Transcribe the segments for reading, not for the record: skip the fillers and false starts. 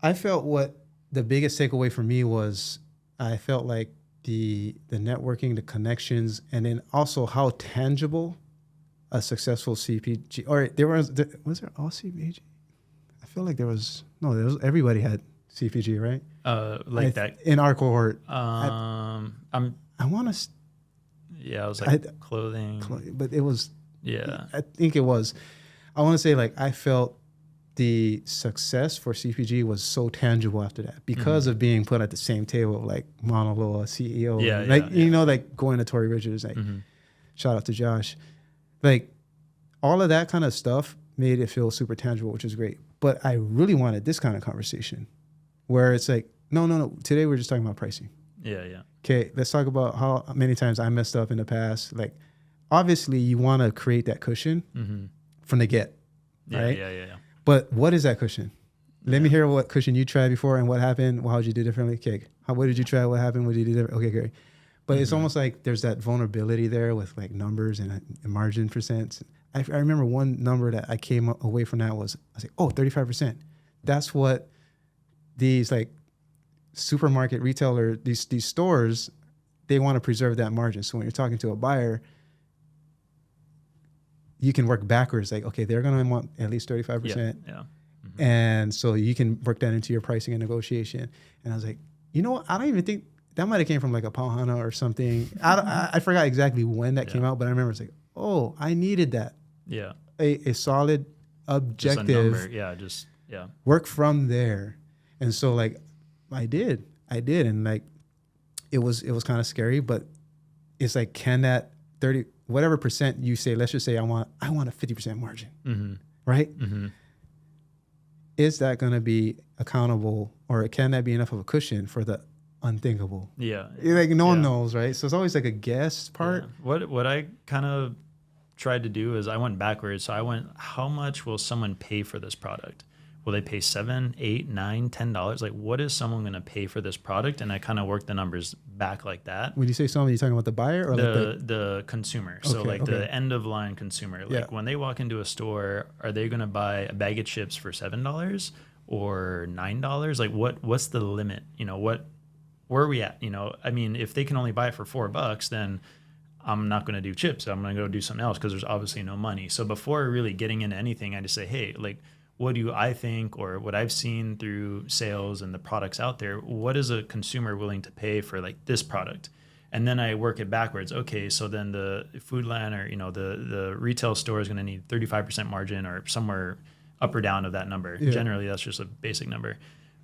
I felt what the biggest takeaway for me was I felt like the networking, the connections, and then also how tangible a successful CPG, or was there all CPG? I feel like there was everybody had CPG, right? That in our cohort. I want to. Yeah, it was like clothing, but it was. Yeah, I think it was. I want to say like I felt the success for CPG was so tangible after that because of being put at the same table, like Mauna Loa, CEO, like going to Tory Richards, like shout out to Josh, like all of that kind of stuff made it feel super tangible, which is great. But I really wanted this kind of conversation where it's like, no. Today we're just talking about pricing. Yeah. Okay, let's talk about how many times I messed up in the past. Like, obviously, you want to create that cushion from the get, right? Yeah. But what is that cushion? Let me hear what cushion you tried before and what happened. Well, how'd you do differently? Okay, what did you try? What happened? What did you do different? Okay, great. But it's almost like there's that vulnerability there with like numbers and margin percents. I remember one number that I came away from that was, I was like, 35%. That's what these like supermarket retailer, these stores, they want to preserve that margin. So when you're talking to a buyer, you can work backwards. Like, okay, they're going to want at least 35%. Yeah. And so you can work that into your pricing and negotiation. And I was like, you know what? I don't even think that might have came from like a Pauhana or something. I forgot exactly when that came out, but I remember it's like, oh, I needed that. Yeah. A solid objective. Just a number. Work from there. And so like I did. And like it was kind of scary, but it's like, can that 30, whatever percent you say, let's just say I want a 50% margin, right? Is that going to be accountable, or can that be enough of a cushion for the unthinkable? Yeah. Like no one knows, right? So it's always like a guess part. Yeah. What I kind of tried to do is I went backwards. So I went, how much will someone pay for this product? Will they pay $7, $8, $9, $10? Like, what is someone going to pay for this product? And I kind of worked the numbers back like that. When you say someone, you talking about the buyer or the consumer? So the end of line consumer. Like when they walk into a store, are they going to buy a bag of chips for $7 or $9? Like what's the limit? Where are we at? I mean, if they can only buy it for $4, then I'm not going to do chips. I'm going to go do something else because there's obviously no money. So before really getting into anything, I just say, hey, like, what do I think, or what I've seen through sales and the products out there, what is a consumer willing to pay for like this product? And then I work it backwards. Okay, so then the food line or the retail store is going to need 35% margin or somewhere up or down of that number. Yeah. Generally, that's just a basic number.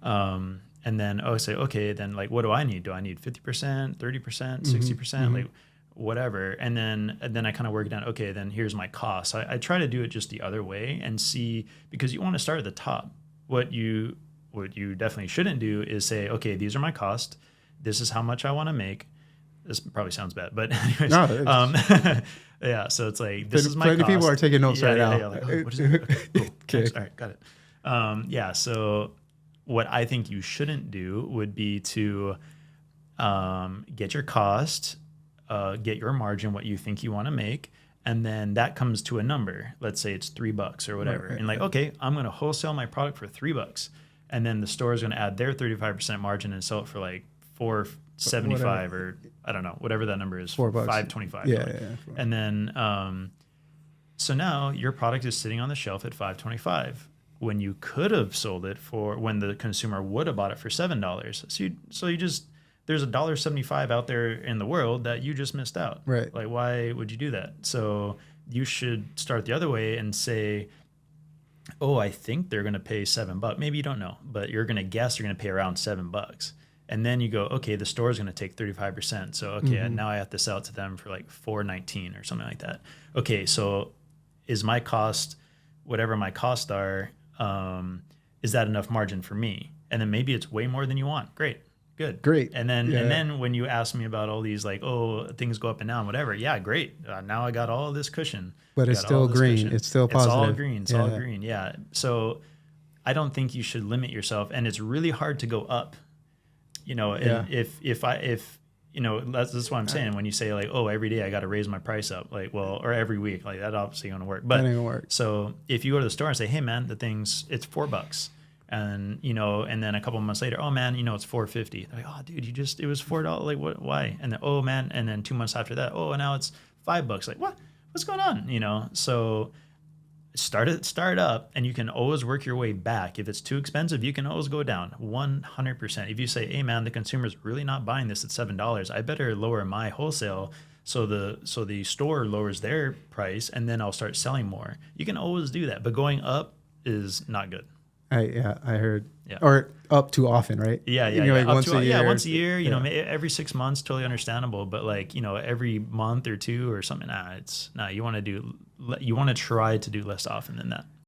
And then I say, okay, then like what do I need? Do I need 50%, 30%, 60%? Like whatever. And then I kind of work it down. Okay, then here's my cost. I try to do it just the other way and see, because you want to start at the top. What you definitely shouldn't do is say, okay, these are my costs. This is how much I want to make. This probably sounds bad, but anyways, yeah. So it's like, this is my cost. People are taking notes right now. Yeah, like, oh, what is it? Okay, cool. Okay. All right, got it. So what I think you shouldn't do would be to get your cost, get your margin, what you think you want to make, and then that comes to a number. Let's say it's $3 or whatever. Right, and like, okay, I'm going to wholesale my product for $3, and then the store is going to add their 35% margin and sell it for like $4.75 or I don't know, whatever that number is, $5.25. Yeah. And then, so now your product is sitting on the shelf at $5.25 when you could have sold it for, when the consumer would have bought it for $7. So you just, there's $1.75 out there in the world that you just missed out. Right. Like, why would you do that? So you should start the other way and say, oh, I think they're going to pay $7. Maybe you don't know, but you're going to guess you're going to pay around $7. And then you go, okay, the store is going to take 35%. So, okay, now I have to sell it to them for like $4.19 or something like that. Okay, so is my cost, whatever my costs are, is that enough margin for me? And then maybe it's way more than you want. Great. And then when you ask me about all these, like, oh, things go up and down, whatever. Yeah, great. Now I got all this cushion. But it's still green. Cushion. It's still positive. It's all green. Yeah. So I don't think you should limit yourself, and it's really hard to go up. And if that's what I'm saying. When you say like, oh, every day I got to raise my price up, like, well, or every week, like that obviously going to work. But that ain't gonna work. So if you go to the store and say, hey man, it's $4. And, you know, and then a couple of months later, oh man, you know, it's $4.50. Like, oh dude, it was $4. Like what, why? And then, oh man. And then 2 months after that, oh, now it's $5. Like what's going on? You know? So start up, and you can always work your way back. If it's too expensive, you can always go down 100%. If you say, hey man, the consumer's really not buying this at $7, I better lower my wholesale. So the store lowers their price, and then I'll start selling more. You can always do that, but going up is not good. I heard. Yeah. Or up too often, right? Yeah. You know, like once a year. Yeah, once a year. You know, every 6 months, totally understandable. But like, you know, every month or two or something. You want to try to do less often than that.